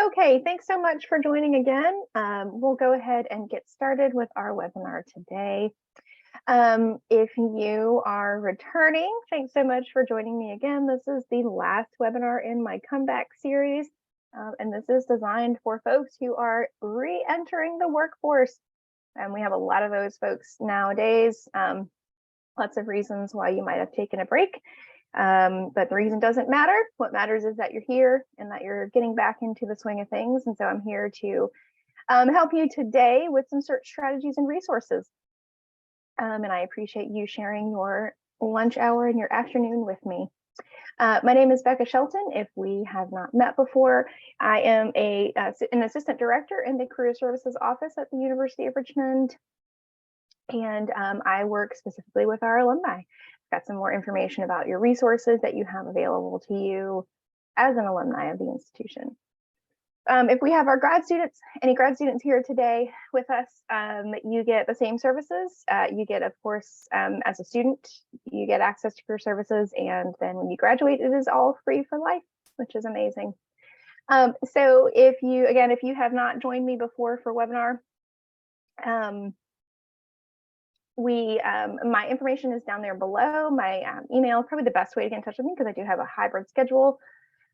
Okay, thanks so much for joining again. We'll go ahead and get started with our webinar today. If you are returning, thanks so much for joining me again. This is the last webinar in my comeback series, and this is designed for folks who are re-entering the workforce. And we have a lot of those folks nowadays. Lots of reasons why you might have taken a break. But the reason doesn't matter. What matters is that you're here and that you're getting back into the swing of things. And so I'm here to help you today with some search strategies and resources. And I appreciate you sharing your lunch hour and your afternoon with me. My name is Becca Shelton. If we have not met before, I am an assistant director in the Career Services Office at the University of Richmond. And I work specifically with our alumni. Got some more information about your resources that you have available to you as an alumni of the institution. If we have our any grad students here today with us, you get the same services. You get, of course, as a student, you get access to career services. And then when you graduate, it is all free for life, which is amazing. So if you have not joined me before for webinar, my information is down there below. My email, probably the best way to get in touch with me because I do have a hybrid schedule.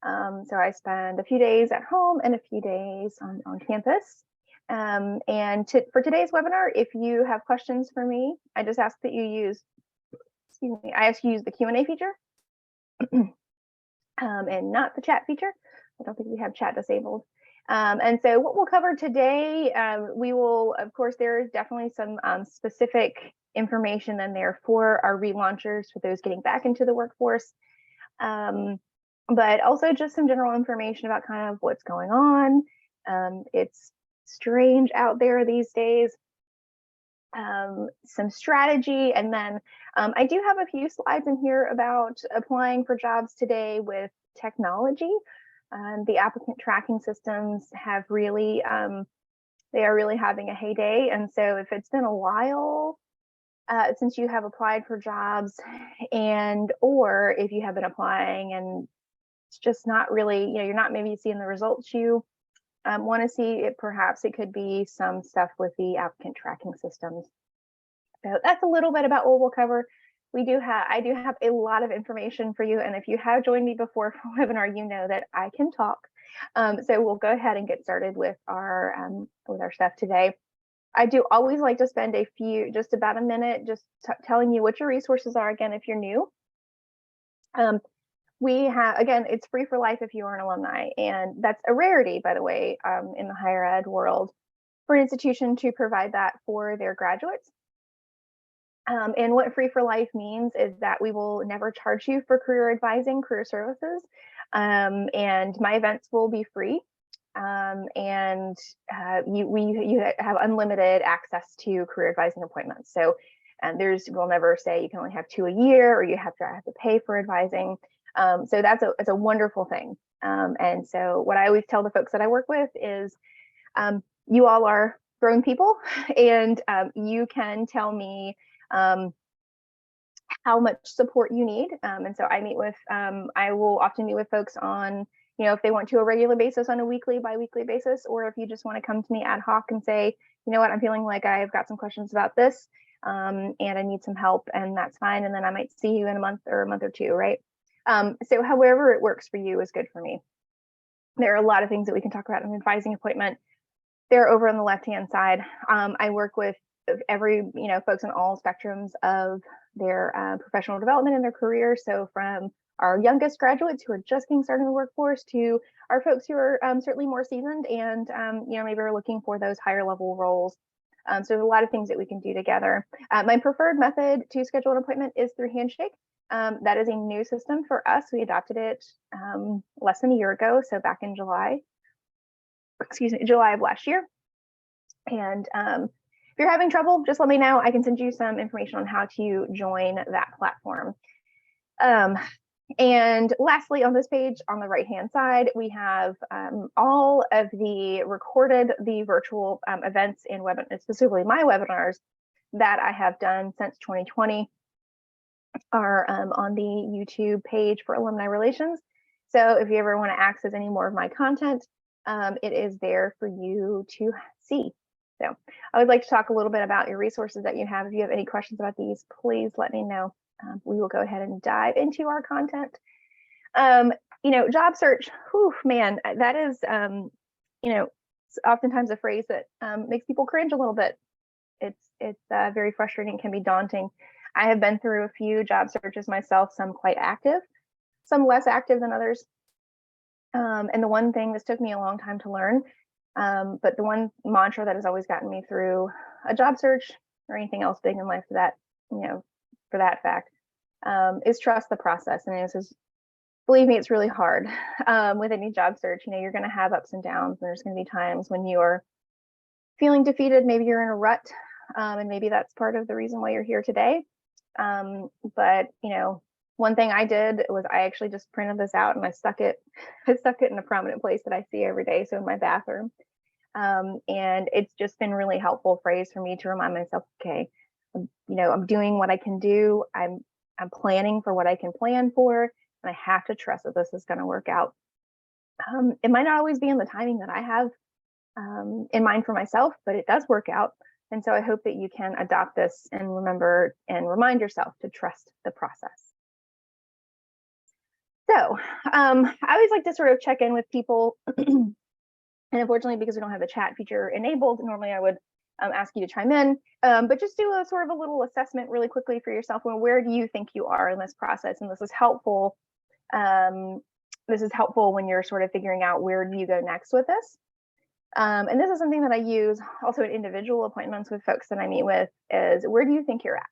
So I spend a few days at home and a few days on campus. For today's webinar, if you have questions for me, I just ask that you use, the Q&A feature and not the chat feature. I don't think we have chat disabled. And so what we'll cover today, we will, of course, there is definitely some specific information in there for our relaunchers, for those getting back into the workforce, but also just some general information about kind of what's going on. It's strange out there these days. Some strategy, and then I do have a few slides in here about applying for jobs today with technology. The applicant tracking systems have really, they are really having a heyday. And so if it's been a while since you have applied for jobs, or if you have been applying and it's just not really, you're not maybe seeing the results you want to see, perhaps it could be some stuff with the applicant tracking systems. So that's a little bit about what we'll cover. I do have a lot of information for you. And if you have joined me before for webinar, you know that I can talk. So we'll go ahead and get started with our stuff today. I do always like to spend just about a minute, just telling you what your resources are again, if you're new. Again, it's free for life if you are an alumni. And that's a rarity, by the way, in the higher ed world, for an institution to provide that for their graduates. And what free for life means is that we will never charge you for career advising, career services, and my events will be free. You have unlimited access to career advising appointments. So we'll never say you can only have 2 a year or you have to pay for advising. So it's a wonderful thing. And so what I always tell the folks that I work with is you all are grown people, and you can tell me how much support you need. And so I will often meet with folks on, if they want to a regular basis, on a weekly, bi-weekly basis, or if you just want to come to me ad hoc and say, you know what, I'm feeling like I've got some questions about this and I need some help, and that's fine. And then I might see you in a month or two, right? So however it works for you is good for me. There are a lot of things that we can talk about in an advising appointment. They're over on the left-hand side. I work with folks on all spectrums of their professional development in their career. So from our youngest graduates who are just getting started in the workforce to our folks who are certainly more seasoned and maybe are looking for those higher level roles. So there's a lot of things that we can do together. My preferred method to schedule an appointment is through Handshake. That is a new system for us. We adopted it less than a year ago, so back in July of last year. And if you're having trouble, just let me know. I can send you some information on how to join that platform. And lastly, on this page, on the right-hand side, we have all of the virtual events and webinars, specifically my webinars that I have done since 2020 are on the YouTube page for Alumni Relations. So if you ever want to access any more of my content, it is there for you to see. So I would like to talk a little bit about your resources that you have. If you have any questions about these, please let me know. We will go ahead and dive into our content. Job search, whew, man, that is, oftentimes a phrase that makes people cringe a little bit. It's very frustrating, can be daunting. I have been through a few job searches myself, some quite active, some less active than others. And the one thing, this took me a long time to learn, but the one mantra that has always gotten me through a job search or anything else big in life for that fact, is trust the process. And this is, believe me, it's really hard with any job search. You're going to have ups and downs, and there's going to be times when you're feeling defeated. Maybe you're in a rut, and maybe that's part of the reason why you're here today. But one thing I did was I actually just printed this out and I stuck it in a prominent place that I see every day, so in my bathroom. And it's just been really helpful phrase for me to remind myself, okay, I'm doing what I can do. I'm planning for what I can plan for, and I have to trust that this is going to work out. It might not always be in the timing that I have in mind for myself, but it does work out. And so I hope that you can adopt this and remember and remind yourself to trust the process. So I always like to sort of check in with people. And unfortunately, because we don't have the chat feature enabled, normally I would ask you to chime in, but just do a sort of a little assessment really quickly for yourself. Where do you think you are in this process? And this is helpful. This is helpful when you're sort of figuring out where do you go next with this. And this is something that I use also in individual appointments with folks that I meet with, is where do you think you're at?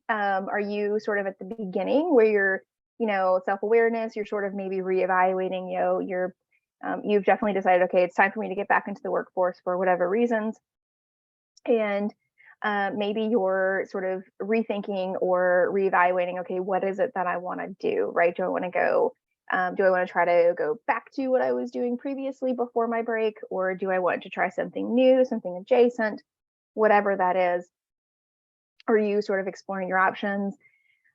Are you sort of at the beginning where you're, self-awareness, you're sort of maybe reevaluating, you've definitely decided, okay, it's time for me to get back into the workforce for whatever reasons. And maybe you're sort of rethinking or reevaluating, okay, what is it that I want to do, right? Do I want to go, do I want to try to go back to what I was doing previously before my break? Or do I want to try something new, something adjacent, whatever that is? Are you sort of exploring your options?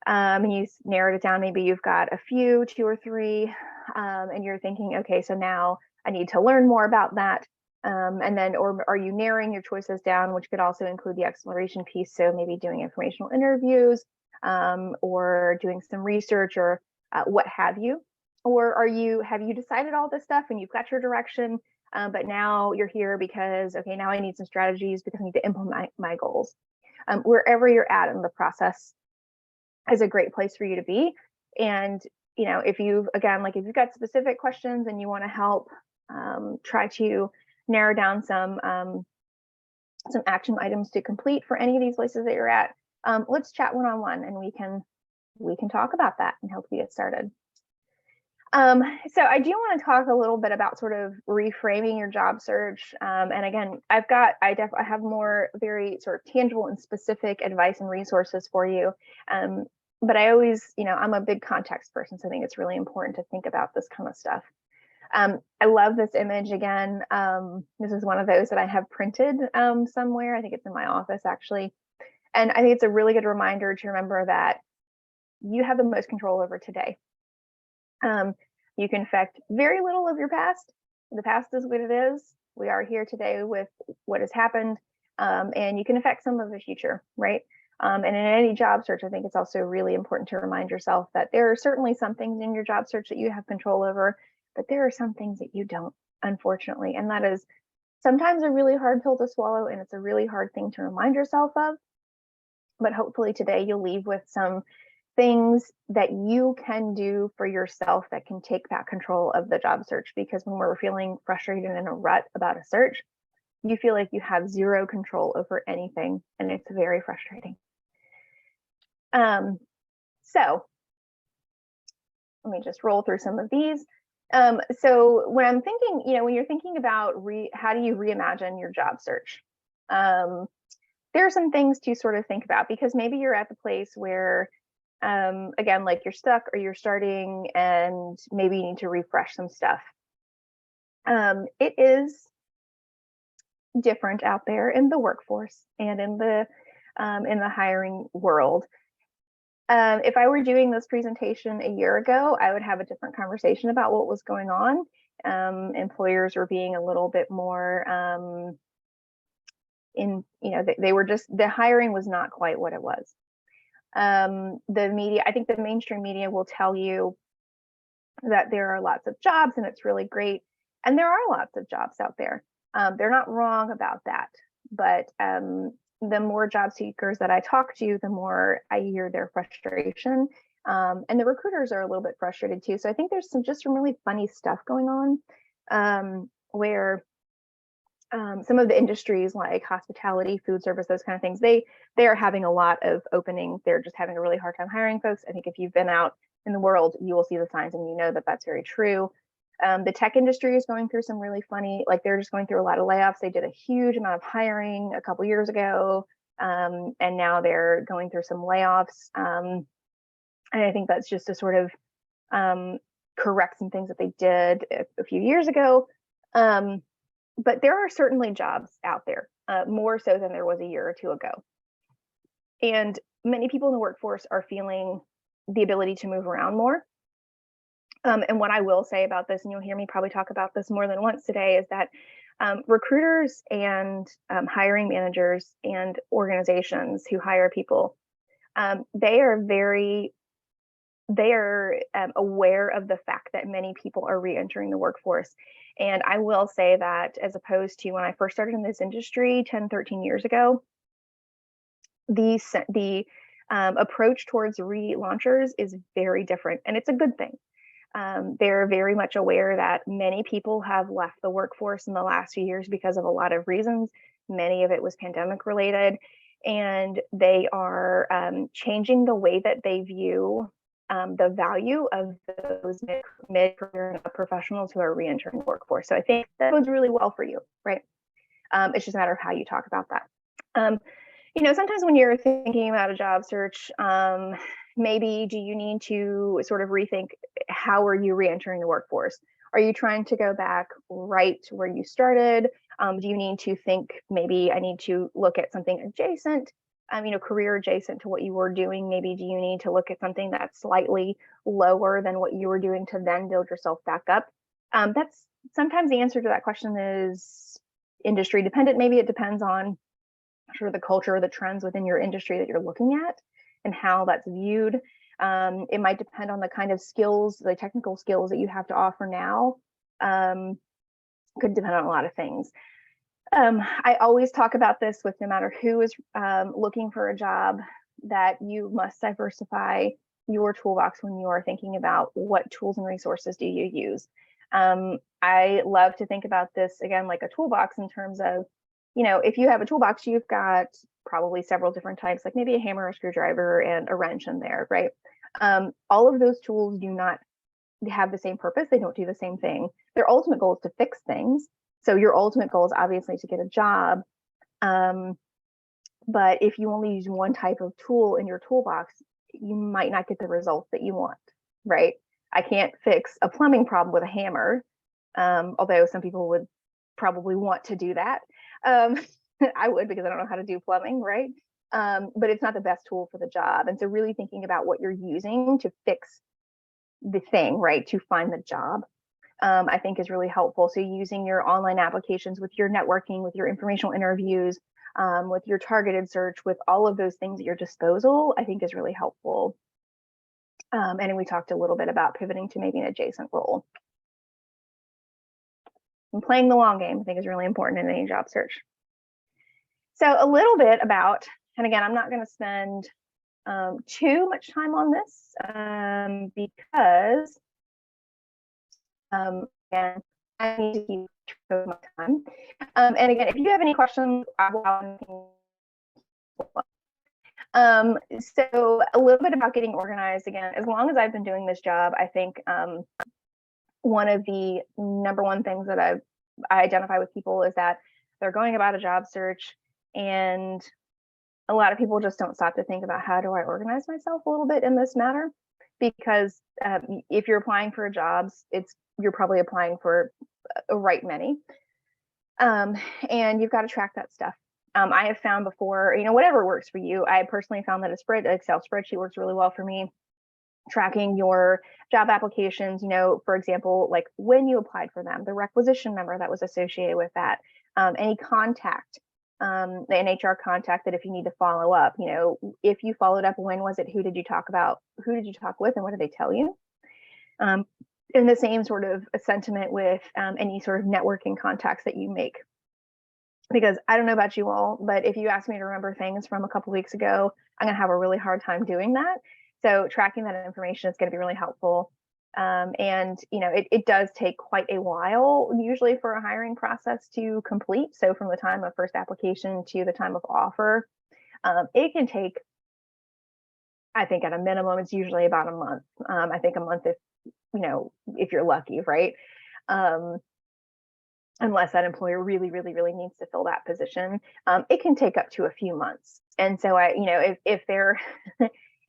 And you narrowed it down, maybe you've got a few, 2 or 3, and you're thinking, okay, so now I need to learn more about that. And then, or are you narrowing your choices down, which could also include the exploration piece. So maybe doing informational interviews, or doing some research, or what have you. Or have you decided all this stuff and you've got your direction, but now you're here because, okay, now I need some strategies because I need to implement my goals. Wherever you're at in the process is a great place for you to be. And, if you've got specific questions and you want to help try to narrow down some action items to complete for any of these places that you're at, let's chat one-on-one and we can talk about that and help you get started. So I do want to talk a little bit about sort of reframing your job search. And again, I have more very sort of tangible and specific advice and resources for you. But I always, I'm a big context person, so I think it's really important to think about this kind of stuff. I love this image again. This is one of those that I have printed somewhere. I think it's in my office actually. And I think it's a really good reminder to remember that you have the most control over today. You can affect very little of your past. The past is what it is. We are here today with what has happened, and you can affect some of the future, right? And in any job search, I think it's also really important to remind yourself that there are certainly some things in your job search that you have control over, but there are some things that you don't, unfortunately. And that is sometimes a really hard pill to swallow, and it's a really hard thing to remind yourself of. But hopefully today you'll leave with some things that you can do for yourself that can take back control of the job search. Because when we're feeling frustrated and in a rut about a search, you feel like you have zero control over anything, and it's very frustrating. So let me just roll through some of these. So when I'm thinking, when you're thinking about how do you reimagine your job search, there are some things to sort of think about, because maybe you're at the place where, again, like you're stuck or you're starting and maybe you need to refresh some stuff. It is different out there in the workforce and in the hiring world. If I were doing this presentation a year ago, I would have a different conversation about what was going on. Employers were being a little bit more they were just, the hiring was not quite what it was. The media, I think the mainstream media will tell you that there are lots of jobs and it's really great. And there are lots of jobs out there. They're not wrong about that. But the more job seekers that I talk to, the more I hear their frustration. And the recruiters are a little bit frustrated too. So I think there's some really funny stuff going on where some of the industries like hospitality, food service, those kind of things, they are having a lot of openings. They're just having a really hard time hiring folks. I think if you've been out in the world, you will see the signs and you know that that's very true. The tech industry is going through some really funny, like they're just going through a lot of layoffs. They did a huge amount of hiring a couple years ago, and now they're going through some layoffs. And I think that's just to sort of correct some things that they did a few years ago. But there are certainly jobs out there, more so than there was a year or two ago. And many people in the workforce are feeling the ability to move around more. And what I will say about this, and you'll hear me probably talk about this more than once today, is that recruiters and hiring managers and organizations who hire people, they are aware of the fact that many people are re-entering the workforce. And I will say that as opposed to when I first started in this industry 10, 13 years ago, the approach towards relaunchers is very different, and it's a good thing. They're very much aware that many people have left the workforce in the last few years because of a lot of reasons. Many of it was pandemic related, and they are changing the way that they view the value of those mid-career professionals who are re-entering the workforce. So I think that goes really well for you, right? It's just a matter of how you talk about that. Sometimes when you're thinking about a job search, maybe do you need to sort of rethink how are you re-entering the workforce? Are you trying to go back right to where you started? Do you need to think maybe I need to look at something adjacent? Career adjacent to what you were doing. Maybe do you need to look at something that's slightly lower than what you were doing to then build yourself back up? That's sometimes the answer to that question is industry dependent. Maybe it depends on sort of the culture or the trends within your industry that you're looking at and how that's viewed. It might depend on the kind of skills, the technical skills that you have to offer now. Could depend on a lot of things. I always talk about this with no matter who is looking for a job, that you must diversify your toolbox when you are thinking about what tools and resources do you use. I love to think about this again like a toolbox in terms of, if you have a toolbox, you've got probably several different types, like maybe a hammer, a screwdriver, and a wrench in there, right? All of those tools do not have the same purpose. They don't do the same thing. Their ultimate goal is to fix things. So your ultimate goal is obviously to get a job. But if you only use one type of tool in your toolbox, you might not get the results that you want, right? I can't fix a plumbing problem with a hammer, although some people would probably want to do that. I would, because I don't know how to do plumbing, right? But it's not the best tool for the job. And so really thinking about what you're using to fix the thing, right, to find the job, I think is really helpful. So using your online applications with your networking, with your informational interviews, with your targeted search, with all of those things at your disposal, I think is really helpful. And then we talked a little bit about pivoting to maybe an adjacent role. And playing the long game, I think, is really important in any job search. So a little bit about, and again, I'm not going to spend too much time on this because again, I need to keep track of my time. And again, if you have any questions, I will have anything. So a little bit about getting organized. Again, as long as I've been doing this job, I think one of the number one things that I identify with people is that they're going about a job search, and a lot of people just don't stop to think about how do I organize myself a little bit in this matter, because if you're applying for jobs, you're probably applying for a right many, and you've got to track that stuff. I have found before, whatever works for you. I personally found that Excel spreadsheet works really well for me. tracking your job applications, for example, like when you applied for them, the requisition number that was associated with that, any contact, an HR contact that if you need to follow up, if you followed up, when was it, who did you talk with, and what did they tell you? And the same sort of a sentiment with any sort of networking contacts that you make. Because I don't know about you all, but if you ask me to remember things from a couple of weeks ago, I'm going to have a really hard time doing that. So tracking that information is going to be really helpful. And it does take quite a while usually for a hiring process to complete. So from the time of first application to the time of offer, it can take, I think at a minimum, it's usually about a month. I think a month if you're lucky, right? Unless that employer really, really, really needs to fill that position, it can take up to a few months. And so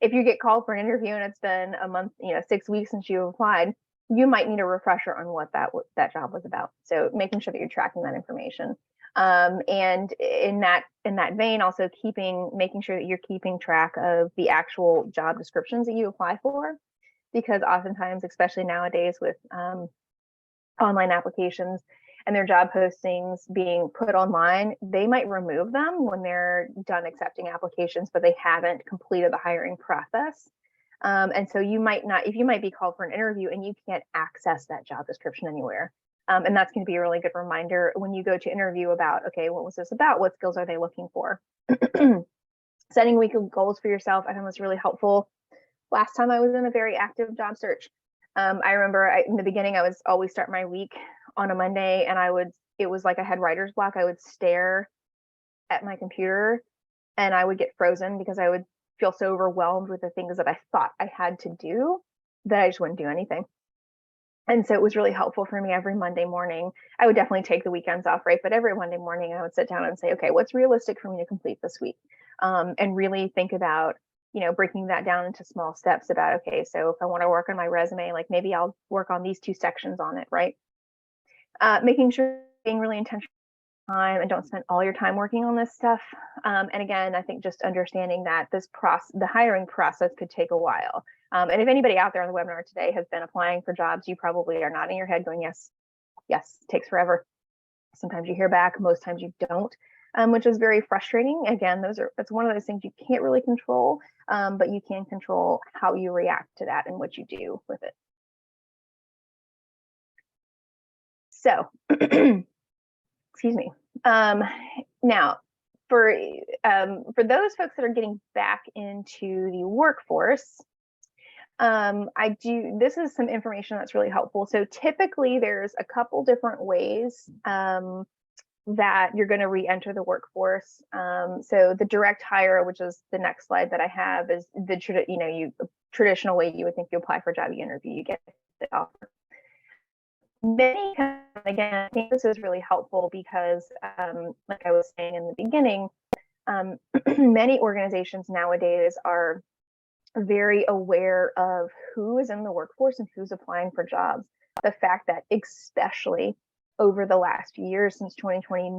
if you get called for an interview and it's been a month, 6 weeks since you applied, you might need a refresher on what that job was about. So making sure that you're tracking that information. And in that vein, also making sure that you're keeping track of the actual job descriptions that you apply for, because oftentimes, especially nowadays with online applications and their job postings being put online, they might remove them when they're done accepting applications, but they haven't completed the hiring process. And so you might be called for an interview and you can't access that job description anywhere. And that's going to be a really good reminder when you go to interview about, okay, what was this about? What skills are they looking for? Setting weekly goals for yourself, I think was really helpful. Last time I was in a very active job search, I remember in the beginning, I was always start my week on a Monday, and it was like I had writer's block. I would stare at my computer and I would get frozen because I would feel so overwhelmed with the things that I thought I had to do that I just wouldn't do anything. And so it was really helpful for me every Monday morning. I would definitely take the weekends off, right? But every Monday morning I would sit down and say, okay, what's realistic for me to complete this week? And really think about, breaking that down into small steps about, okay, so if I want to work on my resume, like maybe I'll work on these 2 sections on it, right? Making sure being really intentional time and don't spend all your time working on this stuff. And again, I think just understanding that the hiring process could take a while. And if anybody out there on the webinar today has been applying for jobs, you probably are nodding your head going, yes, it takes forever. Sometimes you hear back, most times you don't, which is very frustrating. Again, that's one of those things you can't really control, but you can control how you react to that and what you do with it. So, excuse me. Now, for those folks that are getting back into the workforce, this is some information that's really helpful. So typically there's a couple different ways that you're going to re-enter the workforce. So the direct hire, which is the next slide that I have, is the traditional way you would think you apply for a job, you interview, you get the offer. Again, I think this is really helpful because, like I was saying in the beginning, many organizations nowadays are very aware of who is in the workforce and who's applying for jobs. The fact that especially over the last few years since 2020,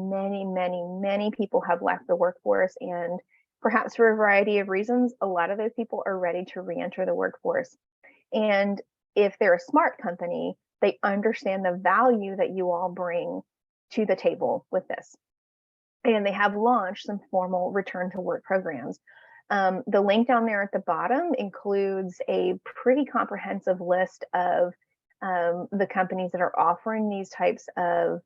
many people have left the workforce, and perhaps for a variety of reasons, a lot of those people are ready to re-enter the workforce. And if they're a smart company, they understand the value that you all bring to the table with this. And they have launched some formal return to work programs. The link down there at the bottom includes a pretty comprehensive list of the companies that are offering these types of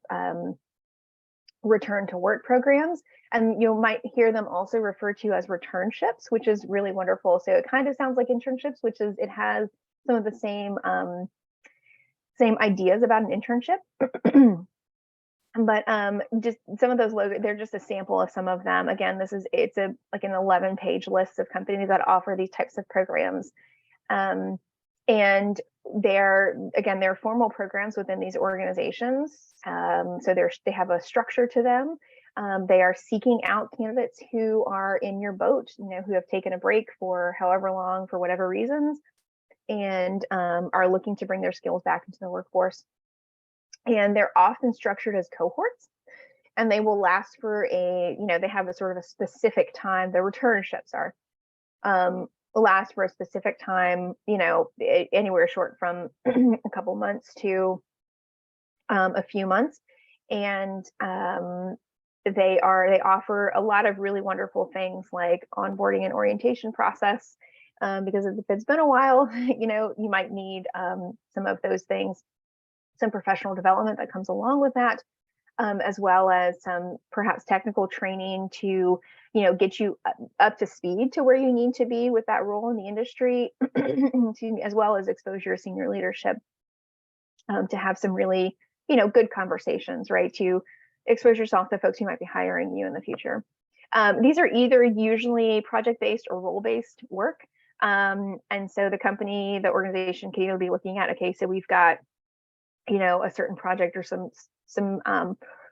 return to work programs. And you might hear them also referred to as returnships, which is really wonderful. So it kind of sounds like internships, which is, it has some of the same ideas about an internship. But just some of those logos, they're just a sample of some of them. Again, it's like an 11-page list of companies that offer these types of programs. And they're formal programs within these organizations. So they have a structure to them. They are seeking out candidates who are in your boat, who have taken a break for however long, for whatever reasons, and are looking to bring their skills back into the workforce. And they're often structured as cohorts, and they will last for they have a sort of a specific time. The returnships are. last for a specific time, anywhere short from a couple months to a few months. And they offer a lot of really wonderful things like onboarding and orientation process, because if it's been a while, you might need some of those things, some professional development that comes along with that, as well as some perhaps technical training to get you up to speed to where you need to be with that role in the industry, as well as exposure to senior leadership, to have some really good conversations, right, to expose yourself to folks who might be hiring you in the future. These are either usually project-based or role-based work. And so the organization can either be looking at, okay, so we've got, a certain project or some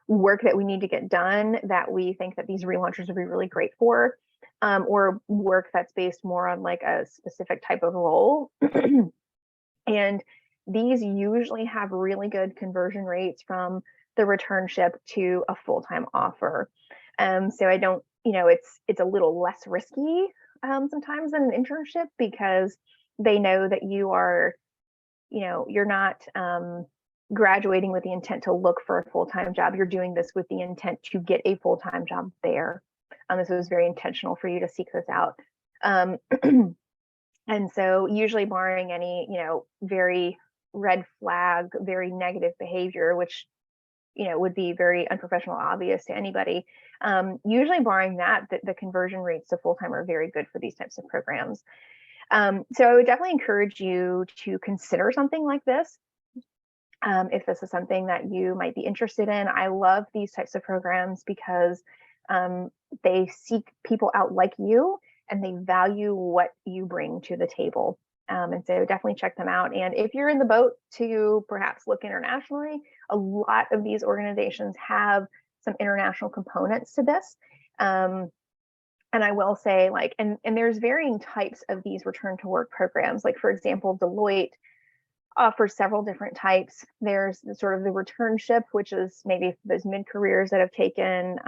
work that we need to get done that we think that these relaunchers would be really great for, or work that's based more on like a specific type of role. And these usually have really good conversion rates from the returnship to a full-time offer. So I don't, it's a little less risky sometimes than an internship, because they know that you are, you're not graduating with the intent to look for a full-time job. You're doing this with the intent to get a full-time job there. This was very intentional for you to seek this out. And so usually barring any, very red flag, very negative behavior, which, would be very unprofessional, obvious to anybody. Usually barring that, the conversion rates to full-time are very good for these types of programs. So I would definitely encourage you to consider something like this. If this is something that you might be interested in. I love these types of programs because they seek people out like you, and they value what you bring to the table. And so definitely check them out. And if you're in the boat to perhaps look internationally, a lot of these organizations have some international components to this. And I will say, like, and there's varying types of these return to work programs. Like, for example, Deloitte offers several different types. There's sort of the returnship, which is maybe those mid-careers that have taken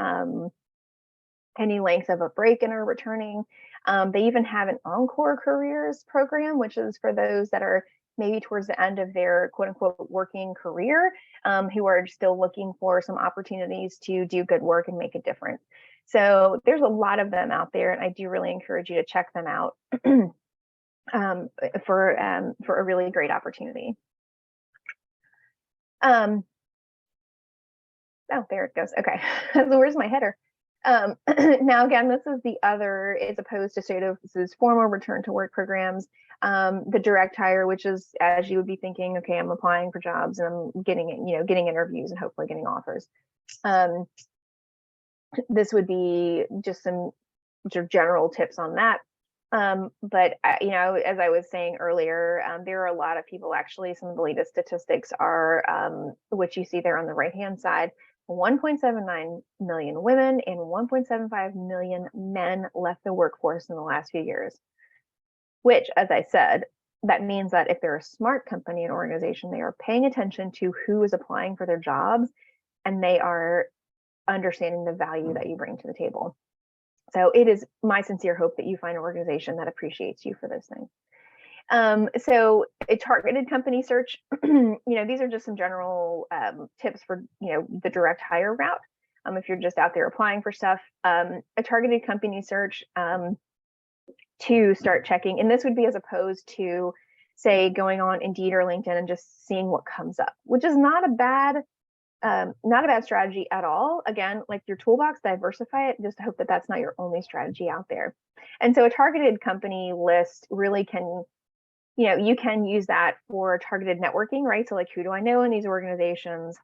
any length of a break and are returning. They even have an encore careers program, which is for those that are maybe towards the end of their quote unquote working career, who are still looking for some opportunities to do good work and make a difference. So there's a lot of them out there, and I do really encourage you to check them out. For a really great opportunity. Oh, there it goes. Okay, so where's my header? Now again, this is the other, as opposed to sort of this is formal return to work programs. The direct hire, which is, as you would be thinking, okay, I'm applying for jobs and I'm getting interviews and hopefully getting offers. This would be just some general tips on that. But as I was saying earlier, there are a lot of people, actually. Some of the latest statistics are, which you see there on the right-hand side, 1.79 million women and 1.75 million men left the workforce in the last few years, which, as I said, that means that if they're a smart company and organization, they are paying attention to who is applying for their jobs, and they are understanding the value that you bring to the table. So it is my sincere hope that you find an organization that appreciates you for those things. So a targeted company search, these are just some general tips for, the direct hire route. If you're just out there applying for stuff, a targeted company search to start checking, and this would be as opposed to, say, going on Indeed or LinkedIn and just seeing what comes up, which is not a bad strategy at all. Again, like your toolbox, diversify it, just hope that that's not your only strategy out there. And so a targeted company list really can, you can use that for targeted networking, right? So like, who do I know in these organizations?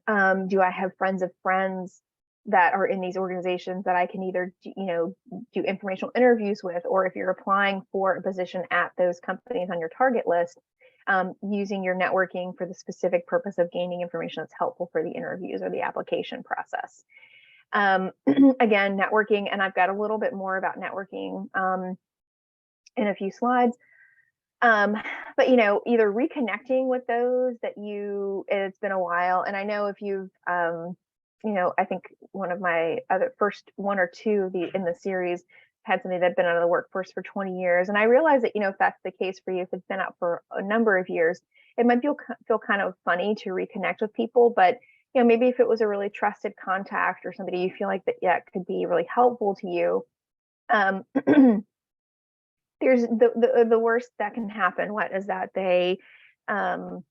Do I have friends of friends that are in these organizations that I can either, do informational interviews with, or if you're applying for a position at those companies on your target list, using your networking for the specific purpose of gaining information that's helpful for the interviews or the application process. Again, networking, and I've got a little bit more about networking in a few slides. But either reconnecting with those that it's been a while, and I know if you've I think one of my other first one or two in the series had somebody that had been out of the workforce for 20 years. And I realized that, if that's the case for you, if it's been out for a number of years, it might feel kind of funny to reconnect with people. But, maybe if it was a really trusted contact or somebody you feel like that, yeah, could be really helpful to you. There's the worst that can happen. What is that they don't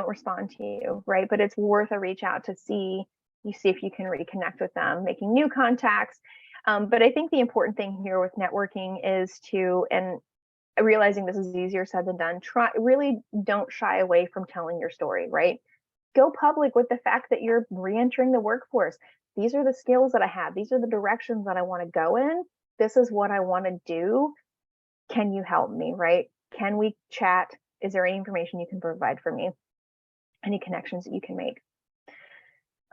respond to you, right? But it's worth a reach out to see if you can reconnect with them, making new contacts. But I think the important thing here with networking is and realizing this is easier said than done, really don't shy away from telling your story, right? Go public with the fact that you're re-entering the workforce. These are the skills that I have. These are the directions that I want to go in. This is what I want to do. Can you help me, right? Can we chat? Is there any information you can provide for me? Any connections that you can make?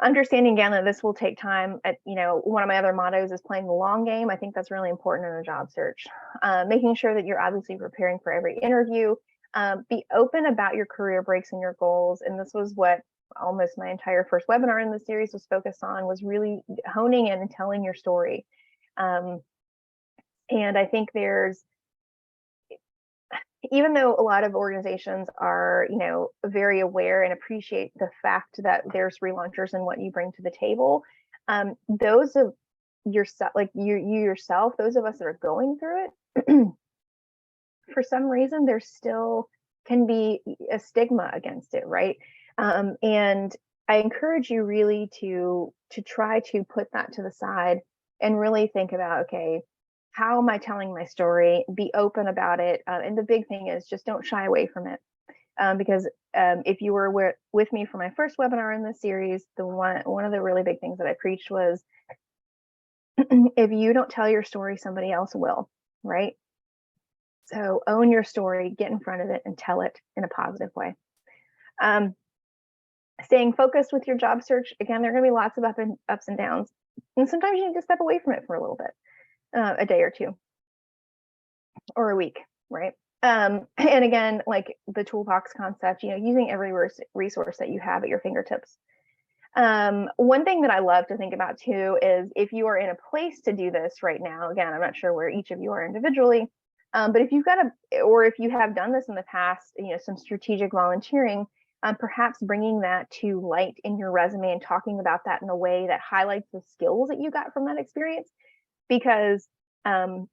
Understanding again that this will take time. One of my other mottos is playing the long game. I think that's really important in a job search. Making sure that you're obviously preparing for every interview. Be open about your career breaks and your goals. And this was what almost my entire first webinar in the series was focused on, was really honing in and telling your story. And I think even though a lot of organizations are, very aware and appreciate the fact that there's relaunchers and what you bring to the table, those of yourself, like you yourself, those of us that are going through it, for some reason, there still can be a stigma against it, right? And I encourage you really to try to put that to the side and really think about, okay, how am I telling my story? Be open about it. And the big thing is just don't shy away from it. Because if you were with me for my first webinar in this series, one of the really big things that I preached was, if you don't tell your story, somebody else will, right? So own your story, get in front of it, and tell it in a positive way. Staying focused with your job search. Again, there are going to be lots of ups and downs. And sometimes you need to step away from it for a little bit. A day or two or a week, right? And again, like the toolbox concept, using every resource that you have at your fingertips. One thing that I love to think about too is, if you are in a place to do this right now, again, I'm not sure where each of you are individually, but if you've got or if you have done this in the past, some strategic volunteering, perhaps bringing that to light in your resume and talking about that in a way that highlights the skills that you got from that experience. Because one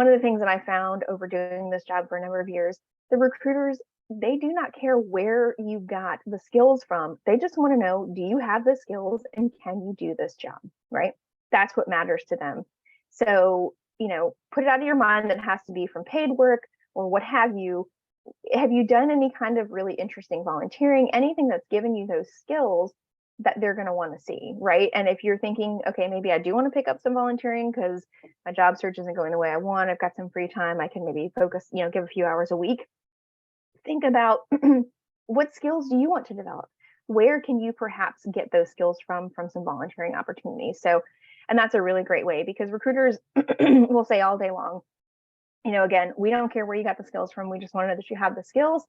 of the things that I found over doing this job for a number of years, the recruiters, they do not care where you got the skills from. They just want to know, do you have the skills and can you do this job, right? That's what matters to them. So, put it out of your mind that it has to be from paid work or what have you. Have you done any kind of really interesting volunteering, anything that's given you those skills that they're going to want to see, right? And if you're thinking, okay, maybe I do want to pick up some volunteering because my job search isn't going the way I want, I've got some free time, I can maybe focus, give a few hours a week. Think about what skills do you want to develop? Where can you perhaps get those skills from some volunteering opportunities? So, and that's a really great way, because recruiters will say all day long, again, we don't care where you got the skills from. We just want to know that you have the skills.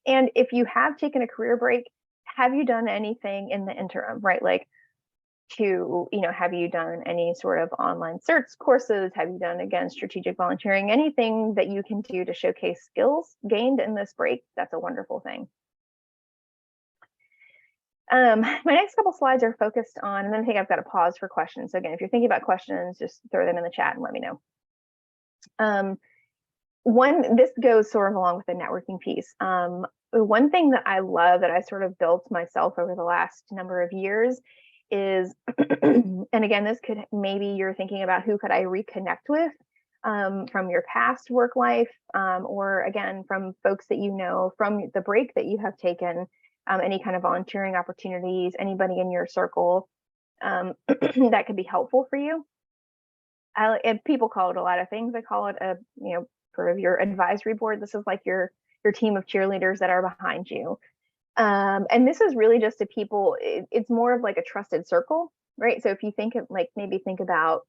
And if you have taken a career break, have you done anything in the interim, right? Like have you done any sort of online certs courses? Have you done, again, strategic volunteering? Anything that you can do to showcase skills gained in this break, that's a wonderful thing. My next couple slides are focused on, and then I think I've got to pause for questions. So again, if you're thinking about questions, just throw them in the chat and let me know. This goes sort of along with the networking piece. One thing that I love that I sort of built myself over the last number of years is, and again, this could, maybe you're thinking about who could I reconnect with from your past work life, or again, from folks that from the break that you have taken, any kind of volunteering opportunities, anybody in your circle that could be helpful for you. And people call it a lot of things. I call it sort of your advisory board. This is like your team of cheerleaders that are behind you. And this is really just it's more of like a trusted circle, right? So if you think of maybe think about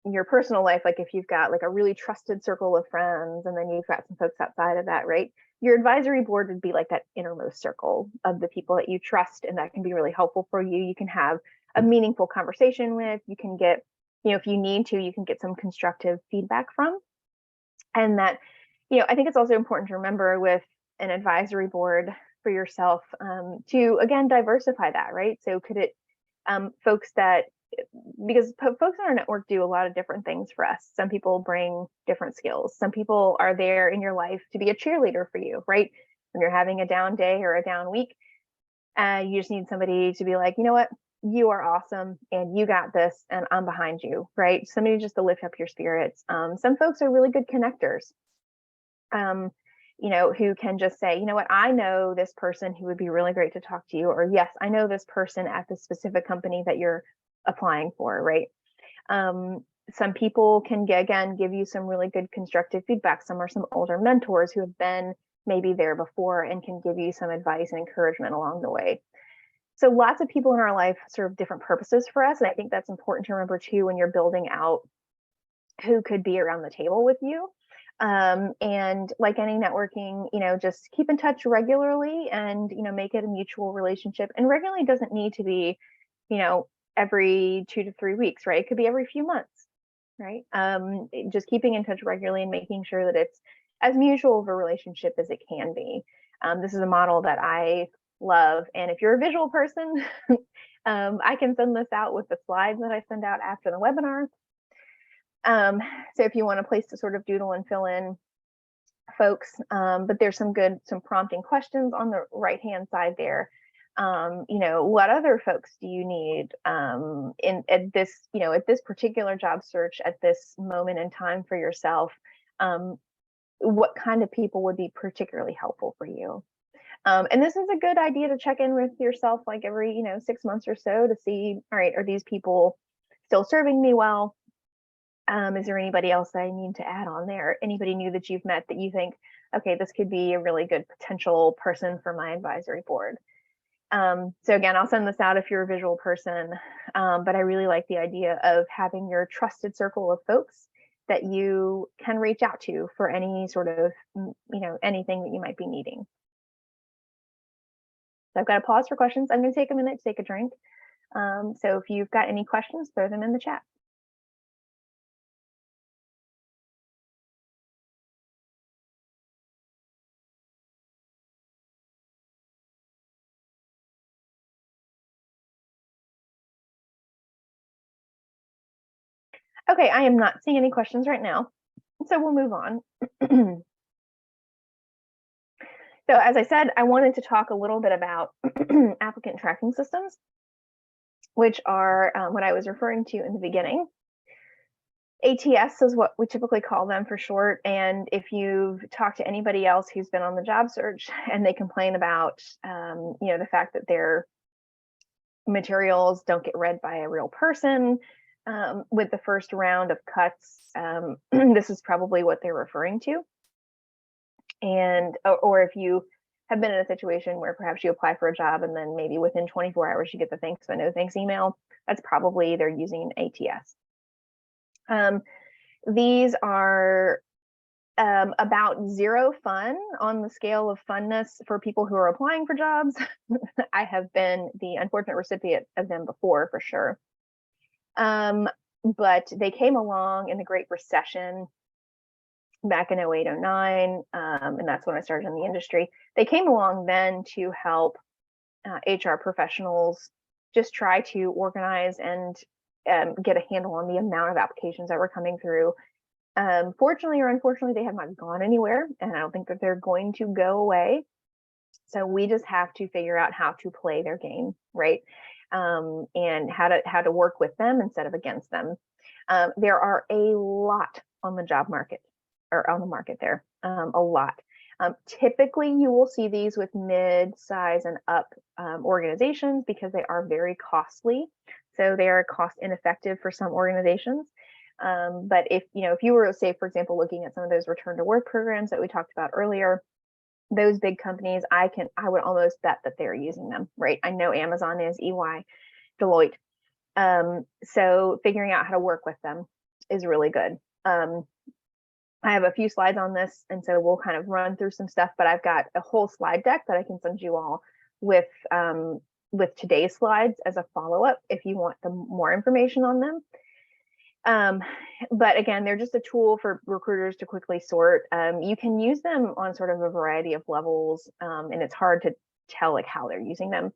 your personal life, like if you've got like a really trusted circle of friends, and then you've got some folks outside of that, right? Your advisory board would be like that innermost circle of the people that you trust, and that can be really helpful for you. You can have a meaningful conversation with, you can get if you need to, you can get some constructive feedback from. And that, I think it's also important to remember with an advisory board for yourself to, again, diversify that, right? So could it, folks that, because folks in our network do a lot of different things for us. Some people bring different skills. Some people are there in your life to be a cheerleader for you, right? When you're having a down day or a down week, you just need somebody to be like, you know what, you are awesome and you got this and I'm behind you, right? Somebody just to lift up your spirits. Some folks are really good connectors, who can just say, you know what, I know this person who would be really great to talk to you, or yes, I know this person at the specific company that you're applying for, right? Some people can, again, give you some really good constructive feedback. Some are some older mentors who have been maybe there before and can give you some advice and encouragement along the way. So lots of people in our life serve different purposes for us. And I think that's important to remember too, when you're building out who could be around the table with you. And like any networking, just keep in touch regularly and, make it a mutual relationship. And regularly doesn't need to be, every 2 to 3 weeks, right? It could be every few months, right? Just keeping in touch regularly and making sure that it's as mutual of a relationship as it can be. This is a model that I love. And if you're a visual person, I can send this out with the slides that I send out after the webinar. So if you want a place to sort of doodle and fill in folks, but there's some prompting questions on the right-hand side there. What other folks do you need at this particular job search at this moment in time for yourself? What kind of people would be particularly helpful for you? And this is a good idea to check in with yourself like every 6 months or so to see, all right, are these people still serving me well? Is there anybody else that I need to add on there? Anybody new that you've met that you think, okay, this could be a really good potential person for my advisory board? So again, I'll send this out if you're a visual person, but I really like the idea of having your trusted circle of folks that you can reach out to for any sort of, anything that you might be needing. So I've got to pause for questions. I'm going to take a minute to take a drink. So if you've got any questions, throw them in the chat. Okay, I am not seeing any questions right now, so we'll move on. So as I said, I wanted to talk a little bit about applicant tracking systems, which are what I was referring to in the beginning. ATS is what we typically call them for short. And if you've talked to anybody else who's been on the job search and they complain about, the fact that their materials don't get read by a real person with the first round of cuts, this is probably what they're referring to. And or if you have been in a situation where perhaps you apply for a job and then maybe within 24 hours you get the thanks but no thanks email, that's probably they're using ATS. These are about 0 fun on the scale of funness for people who are applying for jobs. I have been the unfortunate recipient of them before, for sure. But they came along in the Great Recession back in 08, 09, and that's when I started in the industry. They came along then to help HR professionals just try to organize and get a handle on the amount of applications that were coming through. Fortunately or unfortunately, they have not gone anywhere, and I don't think that they're going to go away. So we just have to figure out how to play their game, right? And how to work with them instead of against them. There are a lot on the job market, or on the market there, a lot. Typically, you will see these with mid-size and up organizations because they are very costly. So they are cost ineffective for some organizations. But if you were, say, for example, looking at some of those return to work programs that we talked about earlier, those big companies, I would almost bet that they're using them, right? I know Amazon is, EY, Deloitte. So figuring out how to work with them is really good. I have a few slides on this, and so we'll kind of run through some stuff, but I've got a whole slide deck that I can send you all with today's slides as a follow-up if you want more information on them. But again, they're just a tool for recruiters to quickly sort. You can use them on sort of a variety of levels, and it's hard to tell like how they're using them.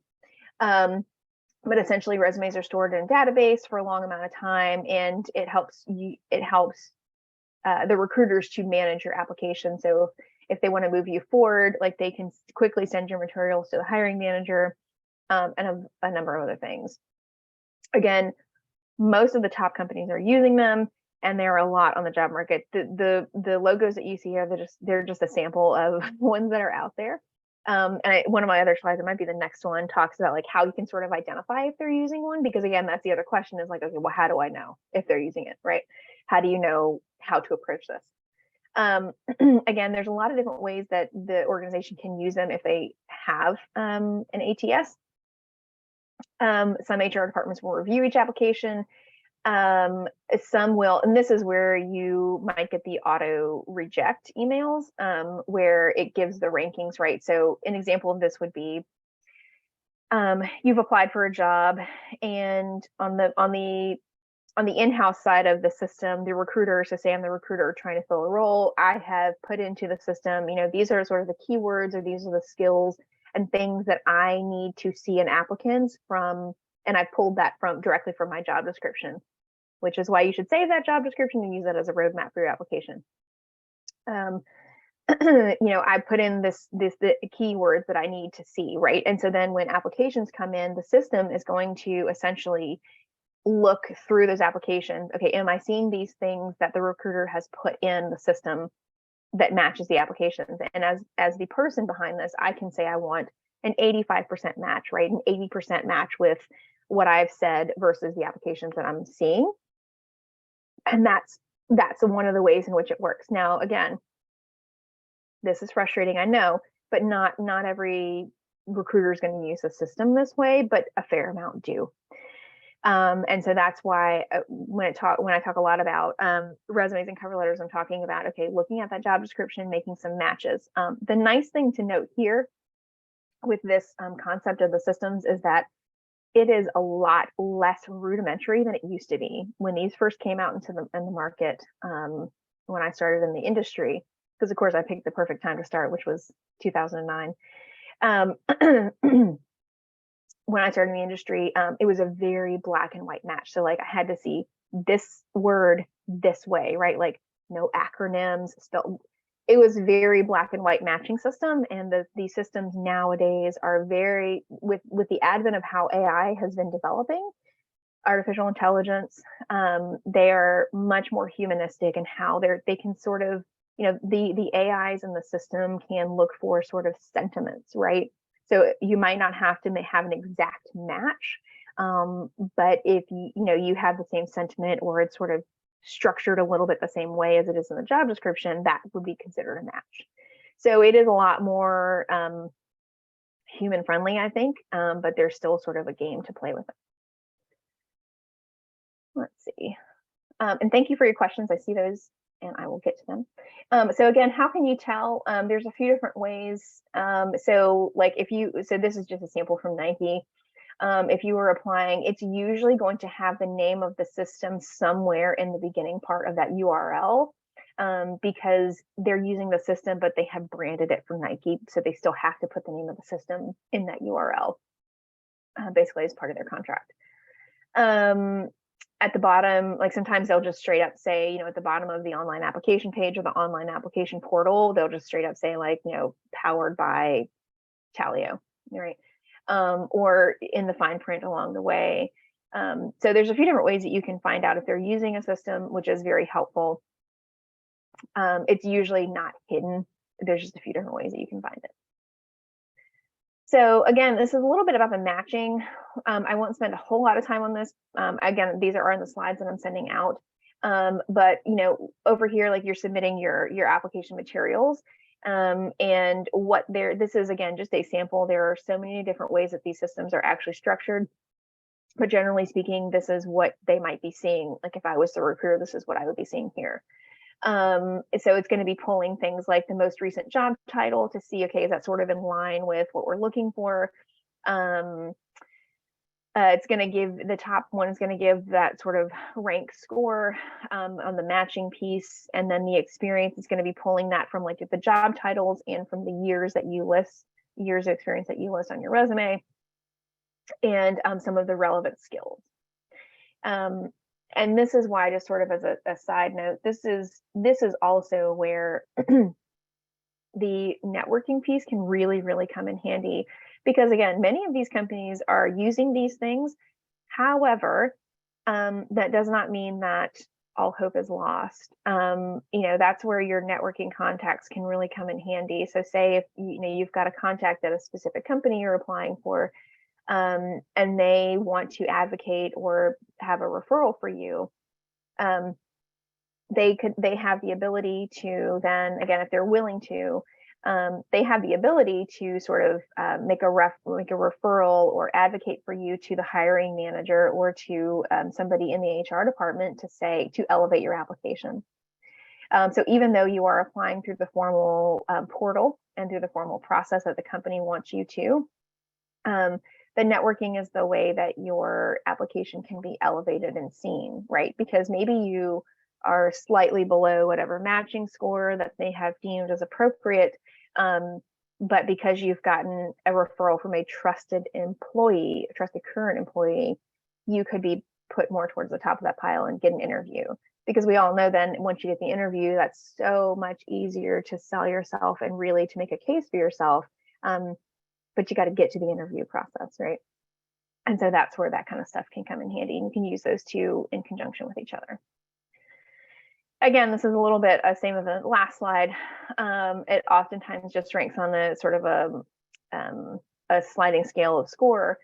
But essentially, resumes are stored in a database for a long amount of time, and it helps the recruiters to manage your application. So if they want to move you forward, like they can quickly send your materials to the hiring manager, and a number of other things. Again, most of the top companies are using them, and there are a lot on the job market. The logos that you see here, they're just a sample of ones that are out there. One of my other slides, it might be the next one, talks about like how you can sort of identify if they're using one, because again, that's the other question is like, okay, well, how do I know if they're using it, right? How do you know how to approach this? Again, there's a lot of different ways that the organization can use them if they have an ATS. Some HR departments will review each application. Some will, and this is where you might get the auto reject emails, where it gives the rankings, right? So an example of this would be, you've applied for a job, and on the in-house side of the system, the recruiter, so say I'm the recruiter trying to fill a role, I have put into the system, these are sort of the keywords, or these are the skills and things that I need to see in applicants from, and I pulled that directly from my job description, which is why you should save that job description and use that as a roadmap for your application. I put in the keywords that I need to see, right? And so then when applications come in, the system is going to essentially look through those applications. Okay, am I seeing these things that the recruiter has put in the system that matches the applications? And as the person behind this, I can say I want an 85% match, right? An 80% match with what I've said versus the applications that I'm seeing. And that's one of the ways in which it works. Now, again, this is frustrating, I know, but not every recruiter is going to use the system this way, but a fair amount do. And so that's why when I talk a lot about resumes and cover letters, I'm talking about, okay, looking at that job description, making some matches. The nice thing to note here with this concept of the systems is that it is a lot less rudimentary than it used to be when these first came out in the market. When I started in the industry, because of course I picked the perfect time to start, which was 2009. When I started in the industry, it was a very black and white match. So like I had to see this word this way, right? Like no acronyms spelled. It was very black and white matching system. And the systems nowadays are very, with the advent of how AI has been developing, artificial intelligence, they are much more humanistic in how they can sort of, the AIs in the system can look for sort of sentiments, right? So you might not have to have an exact match, but if you have the same sentiment, or it's sort of structured a little bit the same way as it is in the job description, that would be considered a match. So it is a lot more human friendly, I think, but there's still sort of a game to play with it. Let's see. And thank you for your questions. I see those and I will get to them. So again, how can you tell? There's a few different ways. So this is just a sample from Nike. If you were applying, it's usually going to have the name of the system somewhere in the beginning part of that URL, because they're using the system, but they have branded it from Nike. So they still have to put the name of the system in that URL, basically as part of their contract. At the bottom, like sometimes they'll just straight up say, at the bottom of the online application page or the online application portal, they'll just straight up say like, powered by Taleo, right? Or in the fine print along the way. So there's a few different ways that you can find out if they're using a system, which is very helpful. It's usually not hidden. There's just a few different ways that you can find it. So again, this is a little bit about the matching. I won't spend a whole lot of time on this. Again, these are in the slides that I'm sending out. But over here, like you're submitting your application materials. And this is again just a sample. There are so many different ways that these systems are actually structured. But generally speaking, this is what they might be seeing. Like if I was the recruiter, this is what I would be seeing here. So it's going to be pulling things like the most recent job title to see, okay, is that sort of in line with what we're looking for? It's going to give, the top one is going to give that sort of rank score on the matching piece. And then the experience is going to be pulling that from like the job titles and from the years that you list, years of experience that you list on your resume, and some of the relevant skills. And this is why, just sort of as a side note, this is also where the networking piece can really, really come in handy, because again, many of these companies are using these things. However, that does not mean that all hope is lost. That's where your networking contacts can really come in handy. So say if you've got a contact at a specific company you're applying for, and they want to advocate or have a referral for you, they have the ability to then, again, if they're willing to, they have the ability to sort of make a referral or advocate for you to the hiring manager or to somebody in the HR department to elevate your application. So even though you are applying through the formal portal and through the formal process that the company wants you to, the networking is the way that your application can be elevated and seen, right? Because maybe you are slightly below whatever matching score that they have deemed as appropriate, but because you've gotten a referral from a trusted current employee, you could be put more towards the top of that pile and get an interview. Because we all know then once you get the interview, that's so much easier to sell yourself and really to make a case for yourself. But you got to get to the interview process, right? And so that's where that kind of stuff can come in handy, and you can use those two in conjunction with each other. Again, this is a little bit same as the last slide. It oftentimes just ranks on a sort of a sliding scale of score,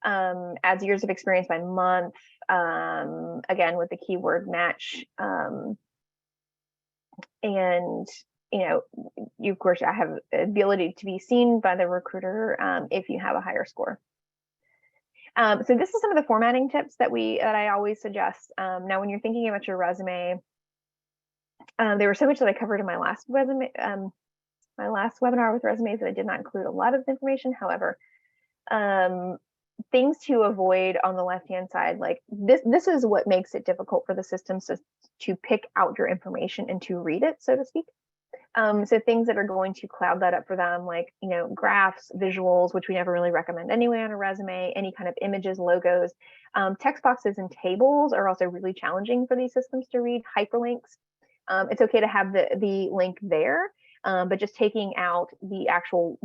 adds years of experience by month, again with the keyword match, and you of course have the ability to be seen by the recruiter if you have a higher score. So this is some of the formatting tips that I always suggest. Now, when you're thinking about your resume, there was so much that I covered in my last resume, my last webinar with resumes, that I did not include a lot of information. However, things to avoid on the left-hand side, like this is what makes it difficult for the systems to pick out your information and to read it, so to speak. So things that are going to cloud that up for them, like graphs, visuals, which we never really recommend anyway on a resume, any kind of images, logos, text boxes and tables are also really challenging for these systems to read. Hyperlinks, it's okay to have the link there, but just taking out the actual